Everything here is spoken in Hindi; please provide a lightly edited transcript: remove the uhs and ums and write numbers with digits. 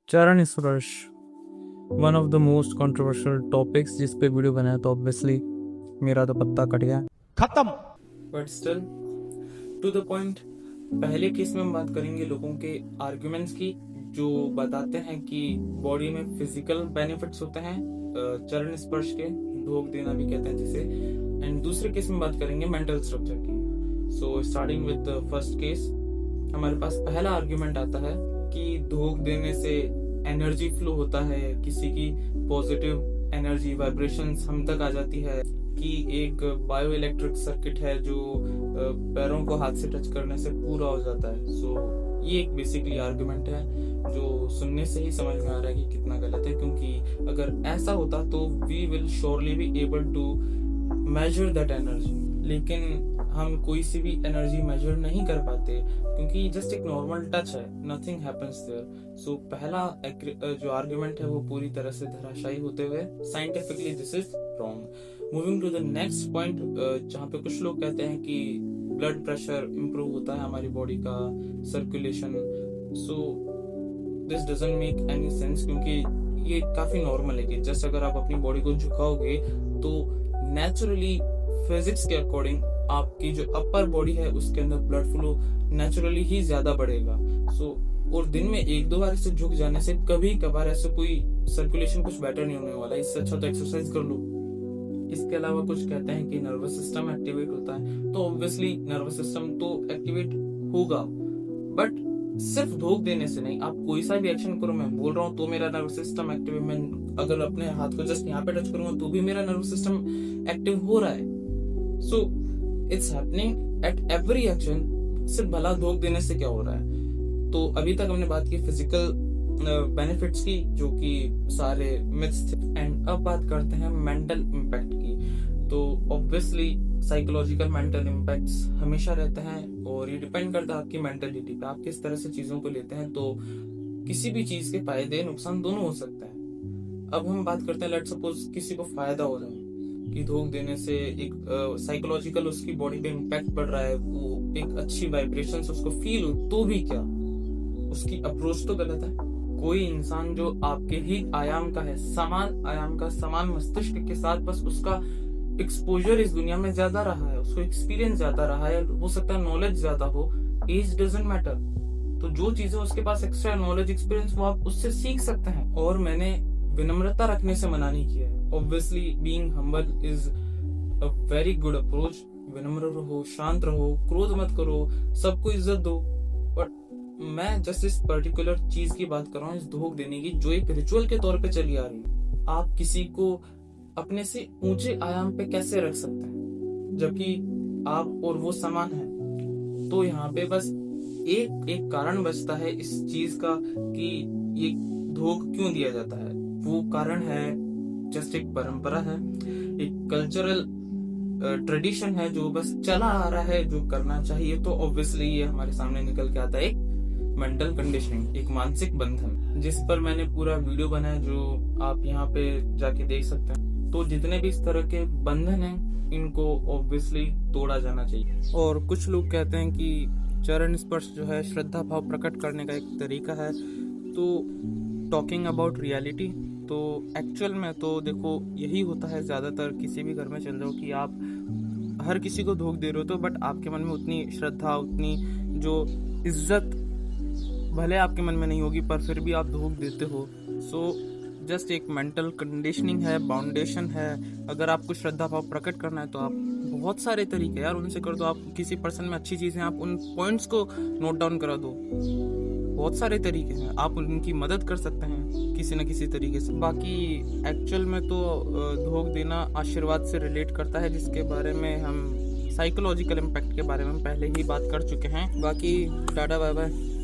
चरण स्पर्श one of the most controversial topics जिस पे वीडियो बनाया तो ऑब्वियसली मेरा तो पत्ता कट गया खत्म। But still to the point. पहले केस में हम बात करेंगे लोगों के आर्ग्यूमेंट्स की जो बताते हैं कि बॉडी में फिजिकल बेनिफिट्स होते हैं चरण स्पर्श के, ढोक देना भी कहते हैं जिसे। एंड दूसरे केस में बात करेंगे मेंटल स्ट्रक्चर की। So starting with the first case, हमारे पास पहला आर्ग्यूमेंट आता है कि ढोक देने से एनर्जी फ्लो होता है, किसी की पॉजिटिव एनर्जी वाइब्रेशंस हम तक आ जाती है, कि एक बायो इलेक्ट्रिक सर्किट है जो पैरों को हाथ से टच करने से पूरा हो जाता है। सो ये एक बेसिकली आर्गुमेंट है जो सुनने से ही समझ में आ रहा है कि कितना गलत है, क्योंकि अगर ऐसा होता तो we will surely be able to measure that energy. लेकिन हम कोई सी भी एनर्जी मेजर नहीं कर पाते क्योंकि जस्ट एक नॉर्मल टच है, नथिंग हैपेंस देयर। सो पहला जो आर्गुमेंट है वो पूरी तरह से धराशायी होते हुए scientifically this is wrong. Moving to the next point, जहाँ पे कुछ लोग कहते हैं कि ब्लड प्रेशर इंप्रूव होता है हमारी बॉडी का, circulation. So this doesn't make any sense, क्योंकि ये काफी नॉर्मल है कि जस्ट अगर आप अपनी बॉडी को झुकाओगे तो नेचुरली फिजिक्स के अकॉर्डिंग आपकी जो अपर बॉडी है उसके अंदर ब्लड फ्लो नेचुरली ही ज्यादा बढ़ेगा। और दिन में एक दो बार इससे झुक जाने से कभी कभार ऐसे कोई सर्कुलेशन कुछ बेटर नहीं होने वाला, इससे अच्छा तो एक्सरसाइज कर लो। इसके अलावा कुछ कहते हैं कि नर्वस सिस्टम एक्टिवेट होता है, तो ऑब्वियसली नर्वस सिस्टम तो एक्टिवेट होगा, बट सिर्फ धोख देने से नहीं। आप कोई सा भी एक्शन करो, मैं बोल रहा हूँ तो मेरा नर्वस सिस्टम एक्टिव है, मैं अगर अपने हाथ को जस्ट यहाँ पे टच करूंगा तो भी मेरा नर्वस सिस्टम एक्टिव हो रहा है। So it's happening at every action. सिर्फ भला धोख देने से क्या हो रहा है? तो अभी तक हमने बात की फिजिकल बेनिफिट्स की जो कि सारे मिथ्स थे, एंड अब बात करते हैं मेंटल इम्पैक्ट की। तो ऑब्वियसली साइकोलॉजिकल मेंटल इम्पैक्ट्स हमेशा रहते हैं और ये डिपेंड करता है आपकी मेंटलिटी पे, आप किस तरह से चीजों को लेते हैं। तो किसी भी चीज के फायदे नुकसान दोनों हो सकते हैं। अब हम बात करते हैं, लेट्स सपोज किसी को फायदा हो रहा है कि धोख देने से एक साइकोलॉजिकल उसकी बॉडी पे इम्पैक्ट पड़ रहा है, वो एक अच्छी वाइब्रेशंस उसको फील हो, तो भी क्या, उसकी अप्रोच तो गलत है। कोई इंसान जो आपके ही आयाम का है, समान आयाम का, समान मस्तिष्क के साथ, बस उसका एक्सपोजर इस दुनिया में ज्यादा रहा है, उसको एक्सपीरियंस ज्यादा रहा है, हो सकता है नॉलेज ज्यादा हो, एज डजंट मैटर। तो जो चीजें उसके पास एक्स्ट्रा नॉलेज एक्सपीरियंस वो आप उससे सीख सकते हैं। और मैंने विनम्रता रखने से मना नहीं किया है। Obviously being humble is a very good approach. विनम्र रहो, शांत रहो, क्रोध मत करो, सबको इज्जत दो। बट मैं जस्ट इस पर्टिकुलर चीज की बात कर रहा हूँ, इस धोख देने की, जो एक रिचुअल के तौर पे चली आ रही है। आप किसी को अपने से ऊंचे आयाम पे कैसे रख सकते हैं जबकि आप और वो समान है? तो यहाँ पे बस एक कारण बचता है इस चीज का कि ये धोख क्यों दिया जाता है। वो कारण है जस्ट एक परंपरा है, एक कल्चरल ट्रेडिशन है जो बस चला आ रहा है, जो करना चाहिए। तो ऑब्वियसली ये हमारे सामने निकल के आता है एक मेंटल कंडीशनिंग, एक मानसिक बंधन, जिस पर मैंने पूरा वीडियो बनाया जो आप यहाँ पे जाके देख सकते हैं। तो जितने भी इस तरह के बंधन हैं इनको ऑब्वियसली तोड़ा जाना चाहिए। और कुछ लोग कहते हैं कि चरण स्पर्श जो है श्रद्धा भाव प्रकट करने का एक तरीका है। तो टॉकिंग अबाउट रियलिटी, तो एक्चुअल में तो देखो यही होता है। ज़्यादातर किसी भी घर में चल जाओ कि आप हर किसी को धोख दे रहे हो, तो बट आपके मन में उतनी श्रद्धा, उतनी जो इज्जत भले आपके मन में नहीं होगी, पर फिर भी आप धोख देते हो। सो जस्ट एक मेंटल कंडीशनिंग है, बाउंडेशन है। अगर आपको श्रद्धा भाव प्रकट करना है तो आप बहुत सारे तरीके यार उनसे कर दो। आप किसी पर्सन में अच्छी चीज़ें, आप उन पॉइंट्स को नोट डाउन करा दो। बहुत सारे तरीके हैं, आप उनकी मदद कर सकते हैं किसी न किसी तरीके से। बाकी एक्चुअल में तो धोख देना आशीर्वाद से रिलेट करता है, जिसके बारे में हम साइकोलॉजिकल इम्पैक्ट के बारे में पहले ही बात कर चुके हैं। बाकी टाटा बाय बाय।